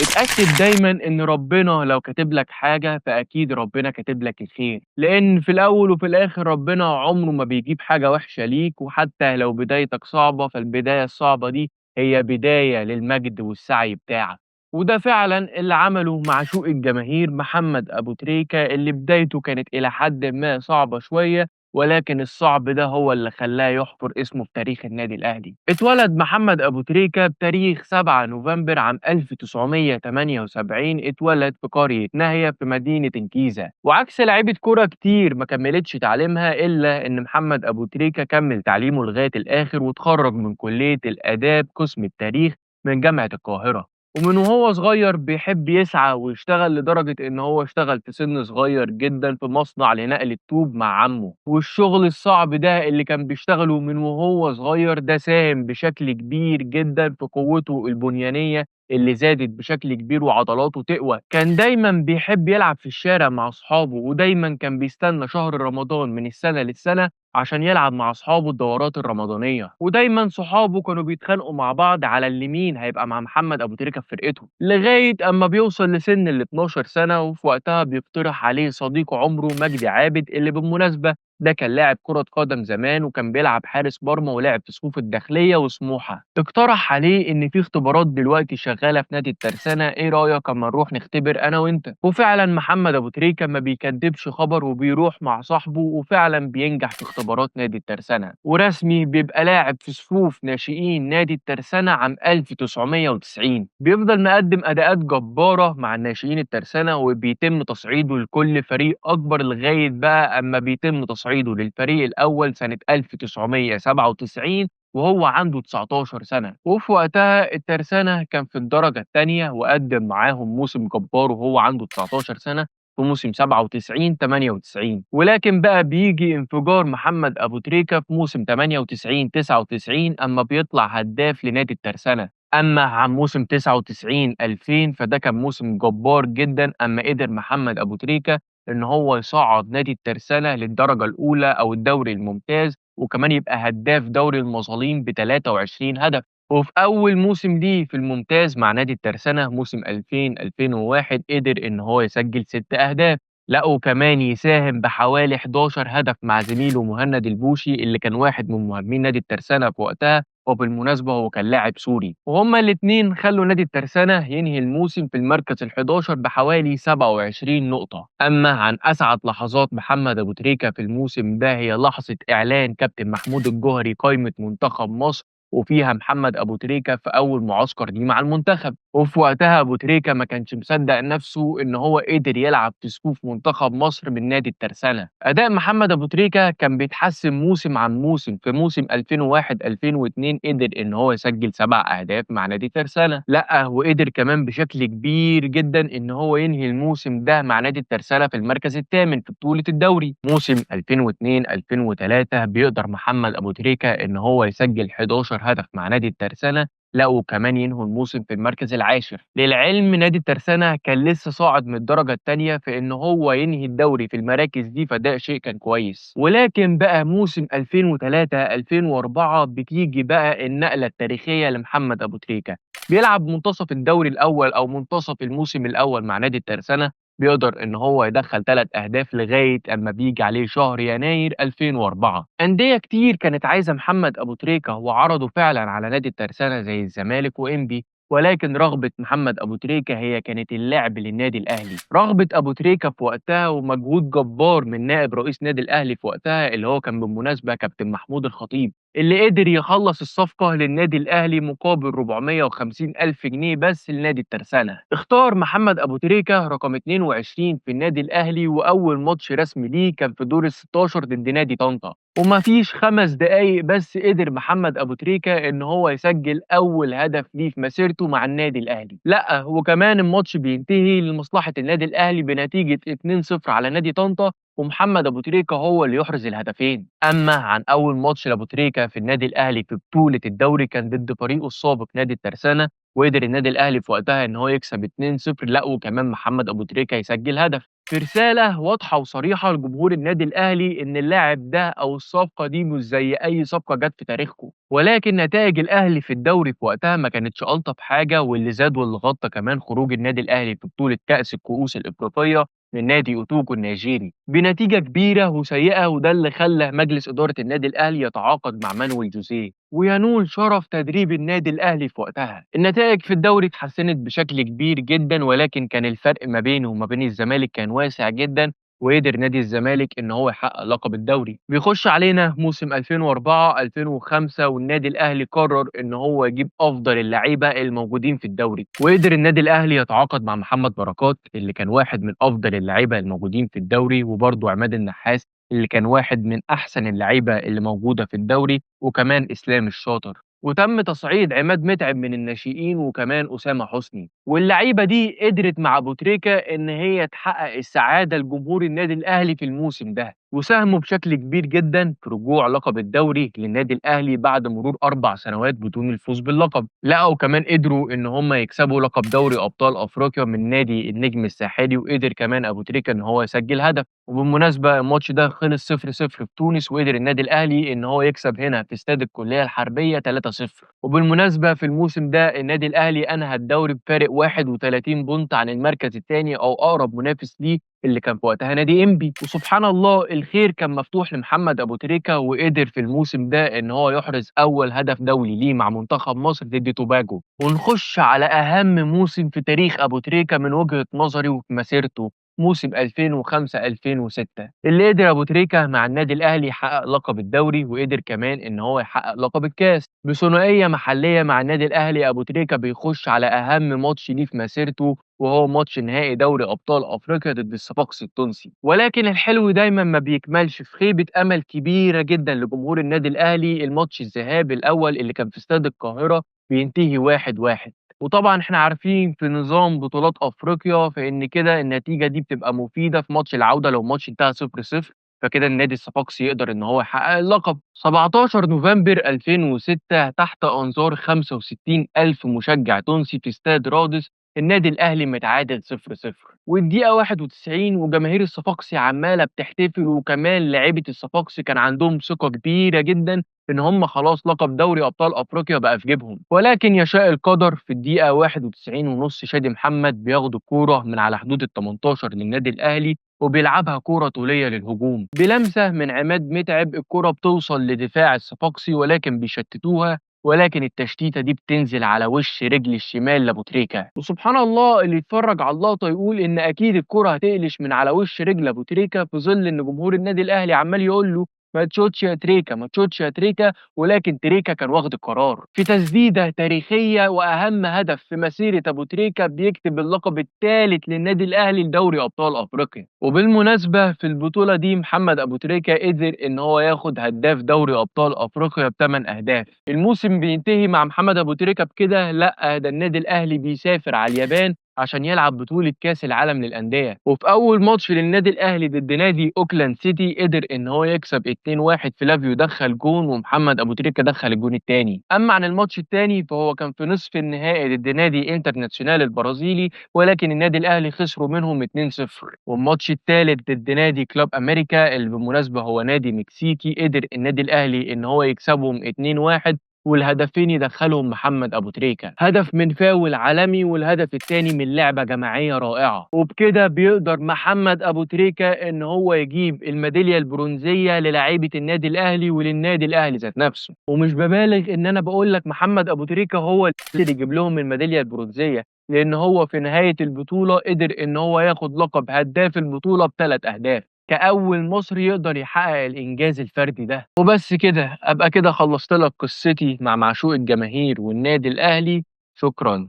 اتأكد دايمًا إن ربنا لو كاتب لك حاجة، فأكيد ربنا كاتب لك الخير، لإن في الأول وفي الآخر ربنا عمره ما بيجيب حاجة وحشة ليك، وحتى لو بدايتك صعبة، فالبداية الصعبة دي هي بداية للمجد والسعي بتاعك، وده فعلًا اللي عمله معشوق الجماهير محمد أبو تريكة، اللي بدايته كانت إلى حدٍ ما صعبة شوية، ولكن الصعب ده هو اللي خلّاه يحفر اسمه في تاريخ النادي الأهلي. اتولد محمد أبو تريكة بتاريخ 7 نوفمبر عام 1978، اتولد في قرية ناهية في مدينة الجيزة، وعكس لعيبة كورة كتير ما كمّلتش تعليمها، إلا إن محمد أبو تريكة كمّل تعليمه لغاية الآخر، واتخرّج من كلية الآداب قسم التاريخ من جامعة القاهرة. ومن وهو صغير بيحب يسعى ويشتغل، لدرجة إن هو اشتغل في سِن صغير جدًا في مصنع لنقل الطوب مع عمه، والشغل الصعب ده اللي كان بيشتغله من وهو صغير ده ساهم بشكل كبير جدًا في قوته البنيانية اللي زادت بشكل كبير وعضلاته تقوى. كان دايمًا بيحب يلعب في الشارع مع أصحابه، ودايمًا كان بيستنى شهر رمضان من السنة للسنة عشان يلعب مع أصحابه الدورات الرمضانية، ودايمًا صحابه كانوا بيتخانقوا مع بعض على اللي مين هيبقى مع محمد أبو تريكة في فرقته، لغاية أمّا بيوصل لسن ال12 سنة، وفي وقتها بيقترح عليه صديق عمره مجدي عابد، اللي بالمناسبة ده كان لاعب كرة قدم زمان، وكان بيلعب حارس مرمى ولعب في صفوف الداخلية وسموحة. اقترح عليه إن في اختبارات دلوقتي شغالة في نادي الترسانة، إيه رأيك أمّا نروح نختبر أنا وأنت؟ وفعلًا محمد أبو تريكة ما بيكدبش خبر، وبيروح مع صاحبه، وفعلًا بينجح في اختبارات نادي الترسانة، ورسمي بيبقى لاعب في صفوف ناشئين نادي الترسانة عام 1990. بيفضل مقدم أداءات جبارة مع الناشئين الترسانة، وبيتم تصعيده لكل فريق أكبر، لغاية بقى أمّا بيتم تصعيده للفريق الأول سنة 1997 وهو عنده 19 سنة، وفي وقتها الترسانة كان في الدرجة التانية، وقدّم معاهم موسم جبار وهو عنده 19 سنة في موسم 97، 98. ولكن بقى بييجي انفجار محمد أبو تريكة في موسم 98، 99، أمّا بيطلع هداف لنادي الترسانة. أمّا عن موسم 99، 2000 فده كان موسم جبار جدًا، أمّا قدر محمد أبو تريكة إن هو يصعّد نادي الترسانة للدرجة الأولى أو الدوري الممتاز، وكمان يبقى هداف دوري المظالم ب23 هدف. وفي أول موسم ليه في الممتاز مع نادي الترسانة موسم 2000، 2001 قدر إن هو يسجّل 6 أهداف، لأ وكمان يساهم بحوالي 11 هدف مع زميله مهند البوشي، اللي كان واحد من مهاجمين نادي الترسانة في وقتها، وبالمناسبة هو كان لاعب سوري، وهُم الاتنين خلّوا نادي الترسانة ينهي الموسم في المركز ال11 بحوالي 27 نقطة. أمّا عن أسعد لحظات محمد أبو تريكة في الموسم ده، هي لحظة إعلان كابتن محمود الجوهري قايمة منتخب مصر، وفيها محمد أبو تريكة في أول معسكر ليه مع المنتخب، وفي وقتها أبو تريكة ما كانش مصدق نفسه إن هو قدر يلعب في صفوف منتخب مصر من نادي الترسانة. أداء محمد أبو تريكة كان بيتحسن موسم عن موسم، في موسم 2001، 2002 قدر إن هو يسجل 7 أهداف مع نادي الترسانة، لأ وقدر كمان بشكل كبير جدًا إن هو ينهي الموسم ده مع نادي الترسانة في المركز التامن في بطولة الدوري. موسم 2002، 2003 بيقدر محمد أبو تريكة إن هو يسجل 11 هدف مع نادي الترسانة، لأ وكمان ينهوا الموسم في المركز العاشر. للعلم نادي الترسانة كان لسه صاعد من الدرجة التانية، فإن هو ينهي الدوري في المراكز دي فده شيء كان كويس. ولكن بقى موسم 2003، 2004 بتيجي بقى النقلة التاريخية لمحمد أبو تريكة، بيلعب منتصف الدوري الأول أو منتصف الموسم الأول مع نادي الترسانة، بيقدر إن هو يدخّل 3 أهداف لغاية أمّا بييجي عليه شهر يناير 2004. أندية كتير كانت عايزة محمد أبو تريكة، وعرضوا فعلًا على نادي الترسانة زي الزمالك وإنبي، ولكن رغبة محمد أبو تريكة هي كانت اللعب للنادي الأهلي. رغبة أبو تريكة في وقتها ومجهود جبار من نائب رئيس نادي الأهلي في وقتها، اللي هو كان بالمناسبة كابتن محمود الخطيب، اللي قدر يخلّص الصفقة للنادي الأهلي مقابل 450 ألف جنيه بس لنادي الترسانة. اختار محمد أبو تريكة رقم 22 في النادي الأهلي، وأول ماتش رسمي ليه كان في دور ال16 ضد نادي طنطا، وما فيش 5 دقايق بس قدر محمد أبو تريكة إن هو يسجل أول هدف ليه في مسيرته مع النادي الأهلي، لأ وكمان الماتش بينتهي لمصلحة النادي الأهلي بنتيجة 2-0 على نادي طنطا، ومحمد أبو تريكة هو اللي يحرز الهدفين. أمّا عن أول ماتش لأبو تريكة في النادي الأهلي في بطولة الدوري كان ضد فريقه السابق نادي الترسانة، وقدر النادي الأهلي في وقتها إن هو يكسب 2-0، لأ وكمان محمد أبو تريكة يسجل هدف. في رسالة واضحة وصريحة لجمهور النادي الأهلي إن اللاعب ده أو الصفقة دي مش زي أي صفقة جت في تاريخكم، ولكن نتائج الأهلي في الدوري في وقتها ما كانتش ألطف حاجة، واللي زاد واللي غطى كمان خروج النادي الأهلي في بطولة كأس الكؤوس الإفريقية من نادي أوتوكو النيجيري بنتيجة كبيرة وسيئة، وده اللي خلى مجلس إدارة النادي الأهلي يتعاقد مع مانويل جوزيه وينول شرف تدريب النادي الأهلي في وقتها. النتائج في الدوري اتحسنت بشكل كبير جدًا، ولكن كان الفرق ما بينه وما بين الزمالك كان واسع جدًا، وقدر نادي الزمالك إن هو يحقق لقب الدوري. بيخش علينا موسم 2004، 2005 والنادي الأهلي قرر إن هو يجيب أفضل اللعيبة الموجودين في الدوري، وقدر النادي الأهلي يتعاقد مع محمد بركات اللي كان واحد من أفضل اللعيبة الموجودين في الدوري، وبرضه عماد النحاس اللي كان واحد من أحسن اللعيبة اللي موجودة في الدوري، وكمان إسلام الشاطر. وتم تصعيد عماد متعب من الناشئين وكمان أسامة حسني، واللعيبة دي قدرت مع أبو تريكة إن هي تحقق السعادة لجمهور النادي الأهلي في الموسم ده، وساهموا بشكل كبير جدًا في رجوع لقب الدوري للنادي الأهلي بعد مرور 4 سنوات بدون الفوز باللقب. لأ وكمان قدروا إن هم يكسبوا لقب دوري أبطال أفريقيا من نادي النجم الساحلي، وقدر كمان أبو تريكة إن هو يسجل هدف. وبالمناسبة الماتش ده خلص 0-0 في تونس، وقدر النادي الأهلي إن هو يكسب هنا في استاد الكلية الحربية 3-0. وبالمناسبة في الموسم ده النادي الأهلي أنهى الدوري بفارق 31 بونت عن المركز التاني أو أقرب منافس ليه اللي كان في وقتها نادي إنبي. وسبحان الله الخير كان مفتوح لمحمد أبو تريكة، وقدر في الموسم ده إن هو يحرز أول هدف دولي ليه مع منتخب مصر ضد توباجو. ونخش على أهم موسم في تاريخ أبو تريكة من وجهة نظري وفي مسيرته، موسم 2005، 2006 اللي قدر أبو تريكة مع النادي الأهلي يحقق لقب الدوري، وقدر كمان إن هو يحقق لقب الكاس بثنائية محلية مع النادي الأهلي. أبو تريكة بيخش على أهم ماتش ليه في مسيرته، وهو ماتش نهائي دوري أبطال أفريقيا ضد الصفاقسي التونسي. ولكن الحلو دايمًا ما بيكملش، في خيبة أمل كبيرة جدًا لجمهور النادي الأهلي الماتش الذهاب الأول اللي كان في استاد القاهرة بينتهي 1-1. وطبعًا إحنا عارفين في نظام بطولات أفريقيا فإن كده النتيجة دي بتبقى مفيدة في ماتش العودة، لو الماتش انتهى 0-0 فكده النادي الصفاقسي يقدر إن هو يحقق اللقب. 17 نوفمبر 2006 تحت أنظار 65,000 مشجع تونسي في استاد رادس النادي الأهلي متعادل 0-0، والدقيقة 91 وجماهير الصفاقسي عمالة بتحتفل، وكمان لاعيبة الصفاقسي كان عندهم ثقة كبيرة جدًا إن هم خلاص لقب دوري أبطال أفريقيا بقى في جيبهم. ولكن يشاء القدر في الدقيقة 91 ونص شادي محمد بياخد الكورة من على حدود ال18 للنادي الأهلي، وبيلعبها كورة طولية للهجوم بلمسة من عماد متعب. الكورة بتوصل لدفاع الصفاقسي ولكن بيشتتوها، ولكن التشتيتة دي بتنزل على وش رجل الشمال لأبو تريكة. وسبحان الله اللي يتفرج على اللقطة يقول إن أكيد الكورة هتقلش من على وش رجل أبو تريكة، في ظل إن جمهور النادي الأهلي عمال يقول له ما تشوتش يا تريكة، ما تشوتش يا تريكة، ولكن تريكة كان واخد القرار في تسديدة تاريخية وأهم هدف في مسيرة أبو تريكة بيكتب اللقب الثالث للنادي الأهلي لدوري أبطال أفريقيا. وبالمناسبة في البطولة دي محمد أبو تريكة قدر إن هو ياخد هداف دوري أبطال أفريقيا ب8 أهداف. الموسم بينتهي مع محمد أبو تريكة بكده؟ لأ، ده النادي الأهلي بيسافر على اليابان عشان يلعب بطولة كأس العالم للأندية، وفي أول ماتش للنادي الأهلي ضد نادي أوكلاند سيتي قدر إن هو يكسب 2-1. فلافيو دخل جون ومحمد أبو تريكة دخل الجون التاني. أما عن الماتش التاني فهو كان في نصف النهائي ضد نادي انترناسيونال البرازيلي، ولكن النادي الأهلي خسروا منهم 2-0. والماتش التالت ضد نادي كلوب أمريكا اللي بالمناسبة هو نادي مكسيكي، قدر النادي الأهلي إن هو يكسبهم 2-1، والهدفين يدخلهم محمد أبو تريكة، هدف من فاول عالمي والهدف التاني من لعبة جماعية رائعة. وبكده بيقدر محمد أبو تريكة إن هو يجيب الميدالية البرونزية للاعيبة النادي الأهلي وللنادي الأهلي ذات نفسه. ومش ببالغ إن أنا بقول لك محمد أبو تريكة هو اللي يجيب لهم الميدالية البرونزية، لأن هو في نهاية البطولة قدر إن هو ياخد لقب هداف البطولة ب3 أهداف كأول مصري يقدر يحقق الإنجاز الفردي ده. وبس كده أبقى كده خلصت لك قصتي مع معشوق الجماهير والنادي الأهلي. شكرًا.